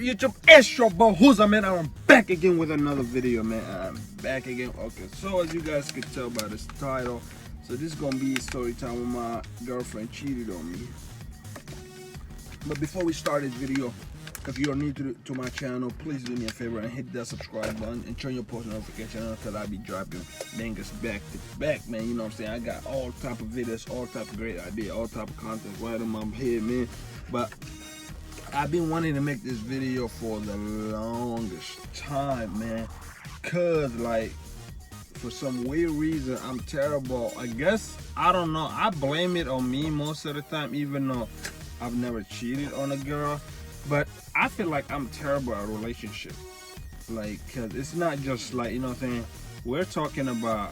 YouTube? It's your boy Who's man. I'm back again with another video, man. I'm back again. Okay, so as you guys can tell by this title, so this is gonna be a story time when my girlfriend cheated on me. But before we start this video, if you're new to my channel, please do me a favor and hit that subscribe button and turn your post notification on, because I'll be dropping bangers back to back, man. You know what I'm saying? I got all type of videos, all type of great ideas, all type of content right in my head, man. But I've been wanting to make this video for the longest time, man, cause like for some weird reason I'm terrible. I guess, I don't know, I blame it on me most of the time, even though I've never cheated on a girl. But I feel like I'm terrible at relationship, like, cause it's not just like, you know what I'm saying, we're talking about,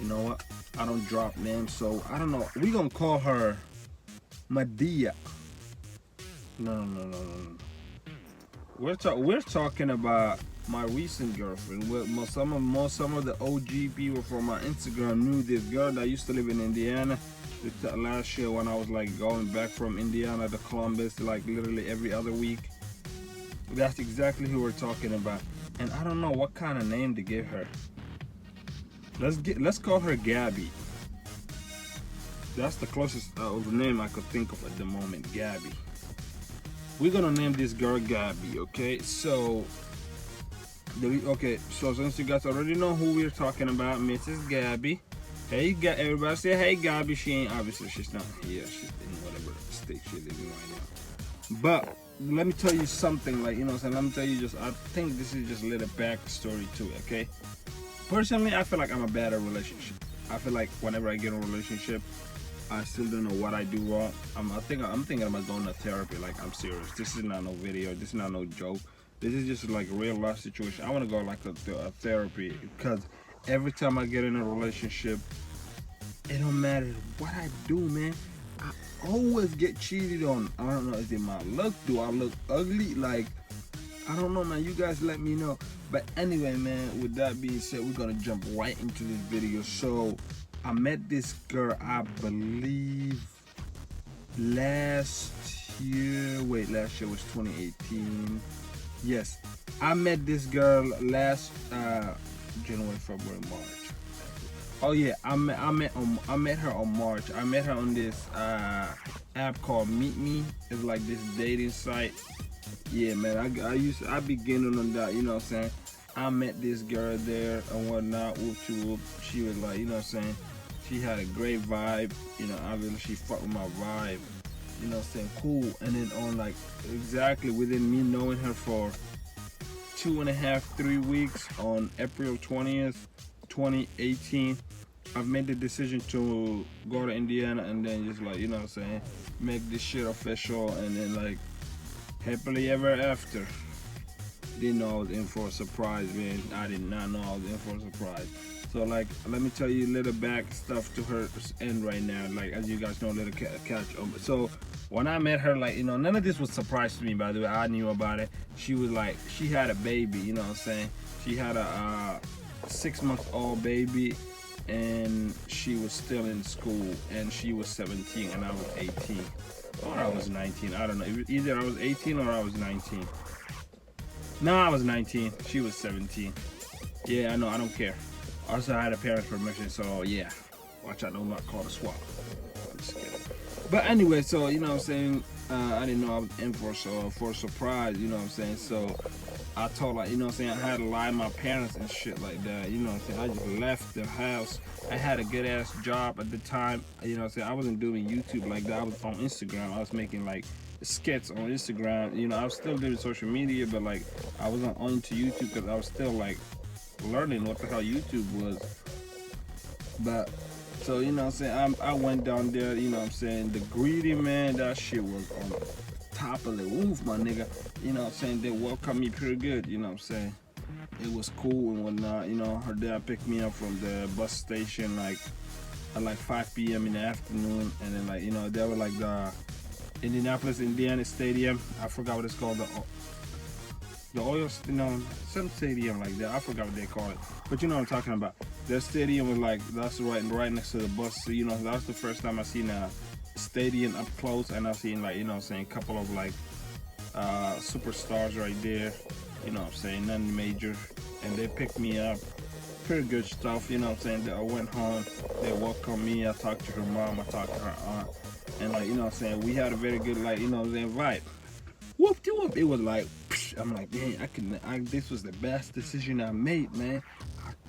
you know what, I don't drop names, so I don't know, we gonna call her Madia. No. We're talking about my recent girlfriend. Some of the OG people from my Instagram knew this girl that used to live in Indiana. Last year when I was like going back from Indiana to Columbus, like literally every other week. That's exactly who we're talking about. And I don't know what kind of name to give her. Let's call her Gabby. That's the closest name I could think of at the moment, Gabby. We're gonna name this girl Gabby, okay? So since you guys already know who we're talking about, Mrs. Gabby. Hey, everybody say hey, Gabby. She's not here. She's in whatever state she's living right now. But let me tell you something, like, you know what I'm saying? Let me tell you I think this is just a little backstory to it, okay? Personally, I feel like I'm a bad at relationship. I feel like whenever I get in a relationship, I still don't know what I do wrong. I'm thinking about going to therapy. Like, I'm serious. This is not no video. This is not no joke. This is just like a real life situation. I want to go like a therapy, because every time I get in a relationship, it don't matter what I do, man, I always get cheated on. I don't know, is it my look? Do I look ugly? Like, I don't know, man. You guys let me know. But anyway, man, with that being said, we're gonna jump right into this video. So I met this girl, I believe last year was 2018. Yes, I met this girl last January, February, March. Oh yeah, I met her on March. I met her on this app called Meet Me. It's like this dating site. Yeah, man, I beginning on that, you know what I'm saying? I met this girl there and whatnot, whoop to whoop. She was like, you know what I'm saying, she had a great vibe, you know, obviously she fucked with my vibe, you know what I'm saying, cool. And then on like exactly within me knowing her for 2.5-3 weeks, on April 20th, 2018, I've made the decision to go to Indiana and then just, like, you know what I'm saying, make this shit official, and then like happily ever after. Didn't know I was in for a surprise, man. I did not know I was in for a surprise. So like, let me tell you a little back stuff to her end right now. Like, as you guys know, a little catch up. So when I met her, like, you know, none of this was a surprise to me, by the way. I knew about it. She was like, she had a baby, you know what I'm saying? She had a 6-month-old baby, and she was still in school, and she was 17 and I was 18, or I was 19. I don't know, either I was 18 or I was 19. No, I was 19, she was 17. Yeah, I know, I don't care. Also, I had a parent's permission, so yeah, watch out, don't not call a swap. I'm just kidding. But anyway, so, you know what I'm saying, I didn't know I was in for a surprise, you know what I'm saying? So I told her, you know what I'm saying, I had to lie to my parents and shit like that, you know what I'm saying? I just left the house. I had a good ass job at the time, you know what I'm saying? I wasn't doing YouTube like that. I was on Instagram. I was making like skits on Instagram. You know, I was still doing social media, but like I wasn't onto YouTube because I was still like learning what the hell YouTube was. But so, you know what I'm saying, I went down there, you know what I'm saying, the greedy, man, that shit was on the top of the roof, my nigga. You know what I'm saying, they welcomed me pretty good, you know what I'm saying. It was cool and whatnot, you know. Her dad picked me up from the bus station like at like 5 p.m. in the afternoon, and then, like, you know, they were like the Indianapolis, Indiana Stadium. I forgot what it's called, the oil, you know, some stadium like that. I forgot what they call it, but you know what I'm talking about. Their stadium was like, that's right next to the bus. So, you know, that was the first time I seen a stadium up close, and I seen, like, you know what I'm saying, a couple of like superstars right there. You know what I'm saying? Nothing major. And they picked me up. Pretty good stuff, you know what I'm saying? I went home, they welcomed me, I talked to her mom, I talked to her aunt. And like, you know what I'm saying? We had a very good, like, you know what I'm saying, vibe. Whoop de whoop. It was like, psh, I'm like, man, this was the best decision I made, man.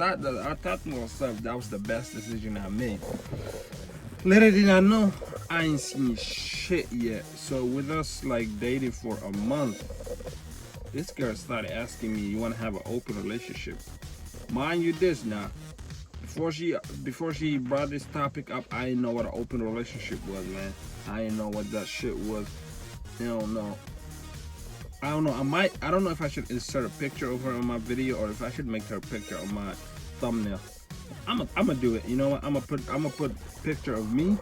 I thought to myself that was the best decision I made. Little did I know, I ain't seen shit yet. So with us like dating for a month, this girl started asking me, you want to have an open relationship? Mind you this now, before she brought this topic up, I didn't know what an open relationship was, man. I didn't know what that shit was. I don't know. I don't know. I don't know if I should insert a picture of her on my video or if I should make her a picture on my thumbnail. I'm gonna do it. You know what? I'm gonna put picture of me,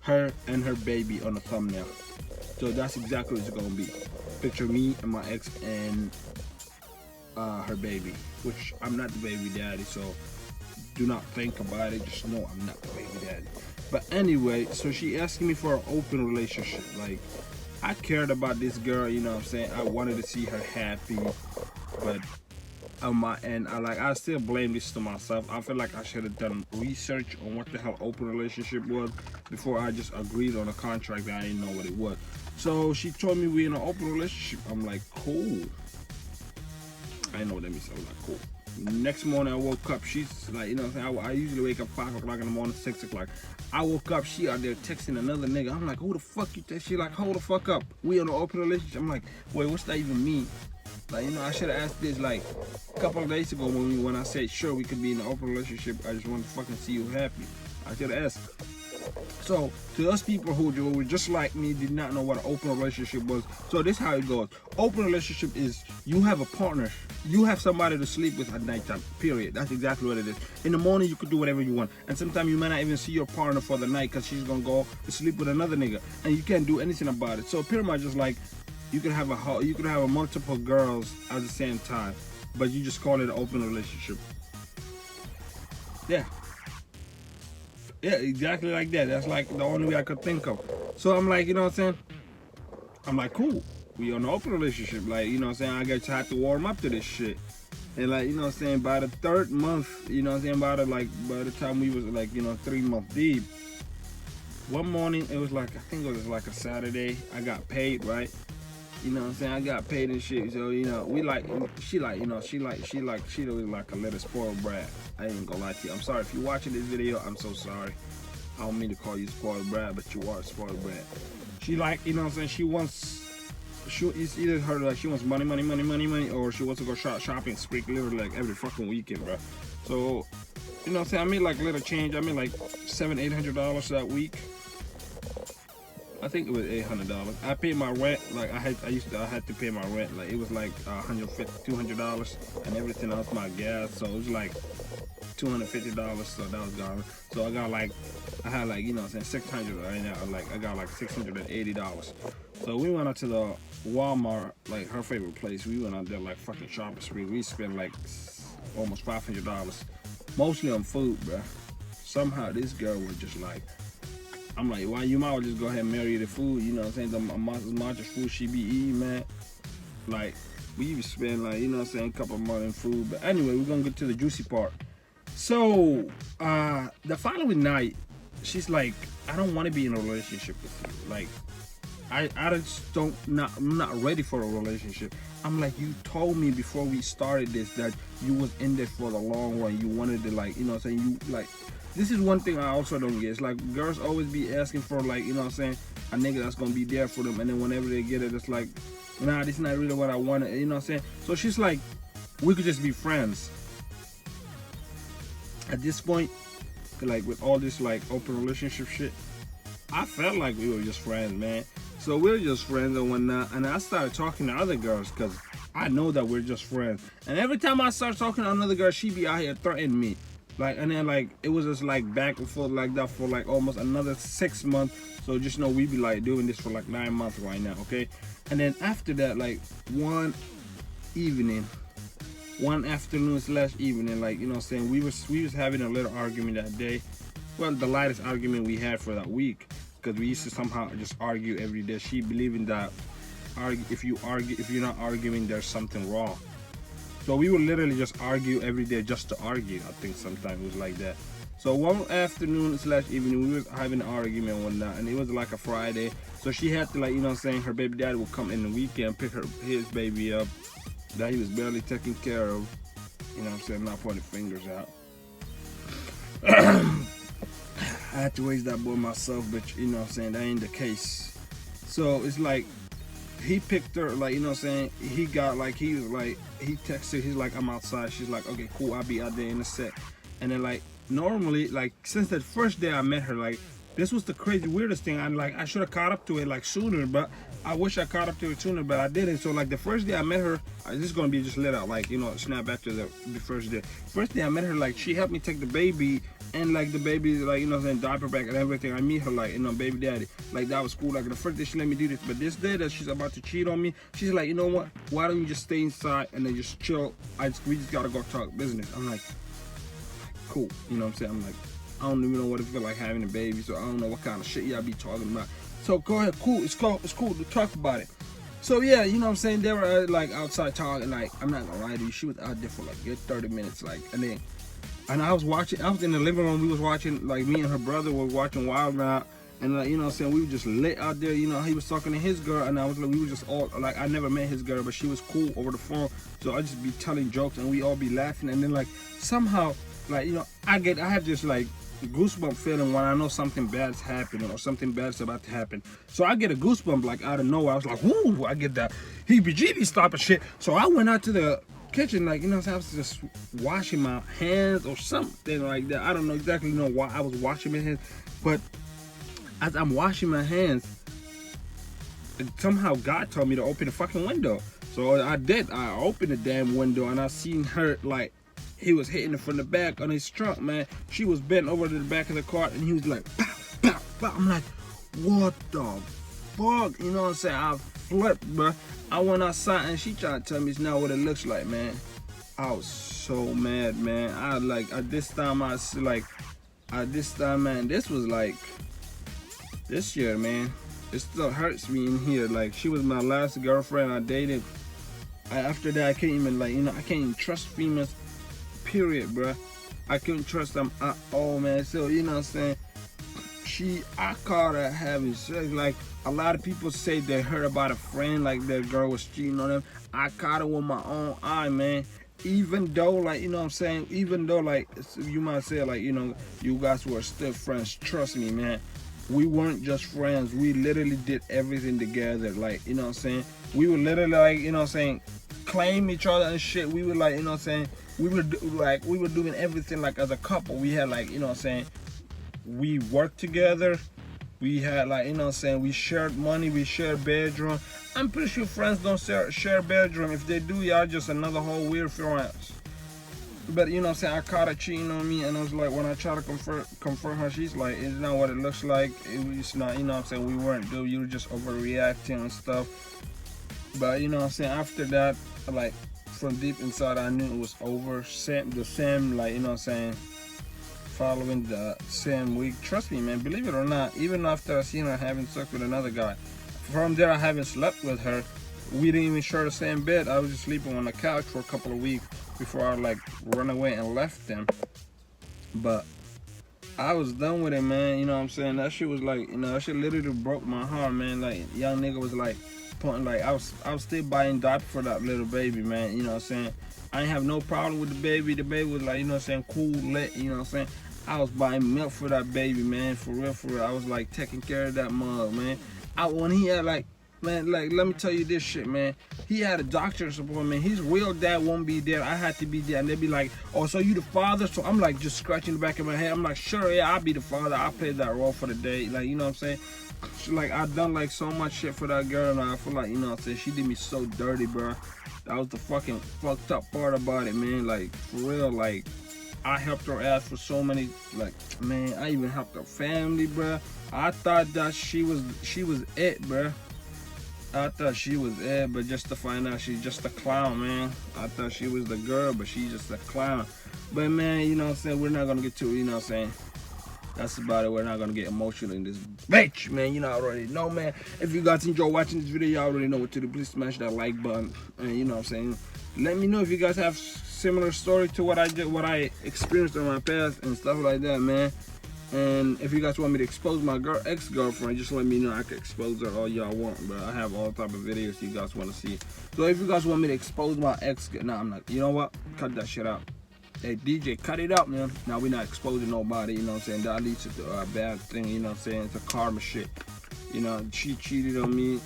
her, and her baby on the thumbnail. So that's exactly what it's gonna be. Picture of me and my ex and her baby, which I'm not the baby daddy, so do not think about it. Just know I'm not the baby daddy. But anyway, so she asking me for an open relationship. Like, I cared about this girl, you know what I'm saying? I wanted to see her happy, but on my end, I still blame this to myself. I feel like I should have done research on what the hell open relationship was before I just agreed on a contract that I didn't know what it was. So she told me we in an open relationship. I'm like, cool. I know what that means. I was like, cool. Next morning I woke up, she's like, you know what I'm saying? I usually wake up 5 o'clock in the morning, 6 o'clock. I woke up, she out there texting another nigga. I'm like, who the fuck you text? She like, hold the fuck up. We in an open relationship. I'm like, wait, what's that even mean? Like, you know, I should have asked this like a couple of days ago when I said, sure, we could be in an open relationship. I just want to fucking see you happy. I should have asked. So, to those people who were just like me, did not know what an open relationship was. So this is how it goes. Open relationship is you have a partner. You have somebody to sleep with at nighttime, period. That's exactly what it is. In the morning, you could do whatever you want. And sometimes you might not even see your partner for the night because she's going to go to sleep with another nigga. And you can't do anything about it. So pretty much just like, you can have a multiple girls at the same time, but you just call it an open relationship. Yeah. Yeah, exactly like that. That's like the only way I could think of. So I'm like, you know what I'm saying? I'm like, cool. We on an open relationship. Like, you know what I'm saying? I guess I had to warm up to this shit. And like, you know what I'm saying? By the third month, you know what I'm saying? By the time we was like, you know, 3 month deep. One morning, it was like, I think it was like a Saturday. I got paid, right? You know what I'm saying? I got paid and shit. So, you know, she was like a little spoiled brat. I ain't gonna lie to you. I'm sorry if you're watching this video. I'm so sorry. I don't mean to call you spoiled brat, but you are a spoiled brat. She like, you know what I'm saying? It's either her like she wants money, or she wants to go shopping spree literally like every fucking weekend, bro. So, you know what I'm saying? I made like little change. I made like $700-800 that week. I think it was $800. I paid my rent. Like I had to pay my rent. Like it was like $150-200, and everything else my gas. So it was like $250. So that was gone. So I had like, you know what I'm saying, $600 right now. Like I got like $680. So we went out to the Walmart, like her favorite place. We went out there like fucking shopping spree. We spent like almost $500, mostly on food, bro. Somehow this girl was just like, I'm like, why you might well just go ahead and marry the food, you know what I'm saying? The amount of food she be eating, man. Like, we even spend like, you know what I'm saying, a couple of months in food. But anyway, we're gonna get to the juicy part. So, the following night, she's like, I don't want to be in a relationship with you. Like, I just I'm not ready for a relationship. I'm like, you told me before we started this that you was in there for the long run. You wanted to, like, you know what I'm saying, you like, this is one thing I also don't get. It's like girls always be asking for, like, you know what I'm saying, a nigga that's gonna be there for them, and then whenever they get it, it's like, nah, this is not really what I wanted, you know what I'm saying? So she's like, we could just be friends. At this point, like with all this like open relationship shit, I felt like we were just friends, man. So we're just friends and whatnot, and I started talking to other girls because I know that we're just friends. And every time I start talking to another girl, she be out here threatening me. Like, and then like it was just like back and forth like that for like almost another 6 months. So just know we be like doing this for like 9 months right now, okay? And then after that, like one afternoon/evening, like, you know what I'm saying, we was having a little argument that day. Well, the lightest argument we had for that week, because we used to somehow just argue every day. She believing that argue. If you're not arguing, there's something wrong. So we would literally just argue every day just to argue. I think sometimes it was like that. So one afternoon / evening, we was having an argument and whatnot, and it was like a Friday. So she had to, like, you know what I'm saying, her baby daddy would come in the weekend, pick his baby up that he was barely taking care of. You know what I'm saying, not pointing fingers out. I had to raise that boy myself, but you know what I'm saying, that ain't the case. So it's like, he picked her, like, you know what I'm saying, he texted, he's like, I'm outside. She's like, okay, cool, I'll be out there in a sec. And then, like, normally, like, since the first day I met her, like, this was the crazy weirdest thing. I should have caught up to it, like, sooner, but I wish I caught up to it sooner, but I didn't. So, like, the first day I met her, this is gonna be just let out, like, you know, snap back to the first day. First day I met her, like, she helped me take the baby, and, like, the baby, like, you know what I'm saying, diaper bag and everything. I meet her, like, you know, baby daddy. Like, that was cool. Like, the first day she let me do this, but this day that she's about to cheat on me, she's like, you know what? Why don't you just stay inside and then just chill? We just gotta go talk business. I'm like, cool. You know what I'm saying? I'm like, I don't even know what it feels like having a baby, so I don't know what kind of shit y'all be talking about. So go ahead, cool. It's cool to talk about it. So yeah, you know what I'm saying? They were like outside talking. Like, I'm not gonna lie to you, she was out there for like good 30 minutes. Like, and I was in the living room. We was watching, like, me and her brother were watching Wild Ride, and, like, you know what I'm saying, we were just lit out there. You know, he was talking to his girl, and I was like, we were just all like, I never met his girl, but she was cool over the phone. So I just be telling jokes, and we all be laughing, and then, like, somehow, like, you know, I have this, like, goosebump feeling when I know something bad's happening or something bad's about to happen. So I get a goosebump, like, out of nowhere. I was like, whoo, I get that heebie-jeebies type of shit. So I went out to the kitchen, like, you know, I was just washing my hands or something like that. I don't exactly know why I was washing my hands, but as I'm washing my hands, somehow God told me to open the fucking window. So I did. I opened the damn window, and I seen her, like, he was hitting her from the back on his trunk, man. She was bent over to the back of the car, and he was like, pow, pow, pow. I'm like, what the fuck? You know what I'm saying? I flipped, bro. I went outside, and she tried to tell me it's not what it looks like, man. I was so mad, man. At this time, man, this was like this year, man. It still hurts me in here. Like, she was my last girlfriend I dated. After that, I can't even, like, you know, I can't even trust females, period, bro. I couldn't trust them at all, man. So, you know what I'm saying, I caught her having sex. Like, a lot of people say they heard about a friend, like, their girl was cheating on them. I caught her with my own eye, man. Even though, like, you know what I'm saying, even though, like, you might say, like, you know, you guys were still friends, trust me, man. We weren't just friends. We literally did everything together. Like, you know what I'm saying, we were literally, like, you know what I'm saying, claim each other and shit. We were, like, you know what I'm saying, we were doing everything, like, as a couple. We had, like, you know what I'm saying, we worked together. We had, like, you know what I'm saying, we shared money, we shared bedroom. I'm pretty sure friends don't share bedroom. If they do, y'all just another whole weird friends. But, you know what I'm saying, I caught her cheating on me, and I was like, when I try to confront her, she's like, it's not what it looks like. It's not, you know what I'm saying, we weren't good. You were just overreacting and stuff. But, you know what I'm saying, after that, like, from deep inside, I knew it was over. The same, like, you know what I'm saying, following the same week. Trust me, man, believe it or not, even after I seen her having sex with another guy, from there I haven't slept with her. We didn't even share the same bed. I was just sleeping on the couch for a couple of weeks before I, like, run away and left them. But I was done with it, man. You know what I'm saying? That shit was like, you know, that shit literally broke my heart, man. Like, young nigga was like pointing, like, I was still buying diapers for that little baby, man. You know what I'm saying? I ain't have no problem with the baby. The baby was like, you know what I'm saying, cool, lit, you know what I'm saying? I was buying milk for that baby, man. For real, for real. I was, like, taking care of that mug, man. When he had, like, man, like, let me tell you this shit, man. He had a doctor's appointment. His real dad won't be there. I had to be there. And they'd be like, oh, so you the father? So I'm, like, just scratching the back of my head. I'm like, sure, yeah, I'll be the father. I played that role for the day. Like, you know what I'm saying? So, like, I done, like, so much shit for that girl. And I feel like, you know what I'm saying, she did me so dirty, bro. That was the fucking fucked up part about it, man. Like, for real, like, I helped her ass for so many, like, man, I even helped her family, bro. I thought that she was it, bro. I thought she was it, but just to find out she's just a clown, man. I thought she was the girl, but she's just a clown. But, man, you know what I'm saying, we're not gonna get to it, you know what I'm saying. That's about it. We're not gonna get emotional in this bitch, man. You know, I already know, man. If you guys enjoy watching this video, y'all already know what to do. Please smash that like button, and you know what I'm saying. Let me know if you guys have similar story to what I did, what I experienced in my past and stuff like that, man. And if you guys want me to expose my ex-girlfriend, just let me know. I can expose her all y'all want, but I have all type of videos you guys want to see. So if you guys want me to expose my ex, nah, I'm not. You know what? Cut that shit out. Hey DJ, cut it up, man. Now we're not exposing nobody, you know what I'm saying? That leads to a bad thing, you know what I'm saying? It's a karma shit. You know, she cheated on me.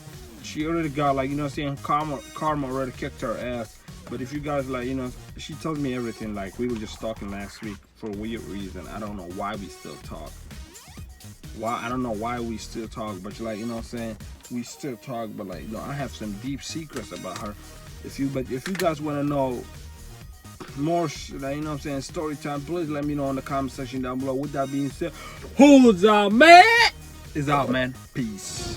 She already got, like, you know what I'm saying? Karma already kicked her ass. But if you guys, like, you know, she told me everything. Like, we were just talking last week for a weird reason. I don't know why we still talk. I don't know why we still talk, but like, you know what I'm saying? We still talk, but like, you know, I have some deep secrets about her. If you guys want to know more, like, you know what I'm saying, story time, please let me know in the comment section down below. With that being said, who's out, man? Is out, man. Peace.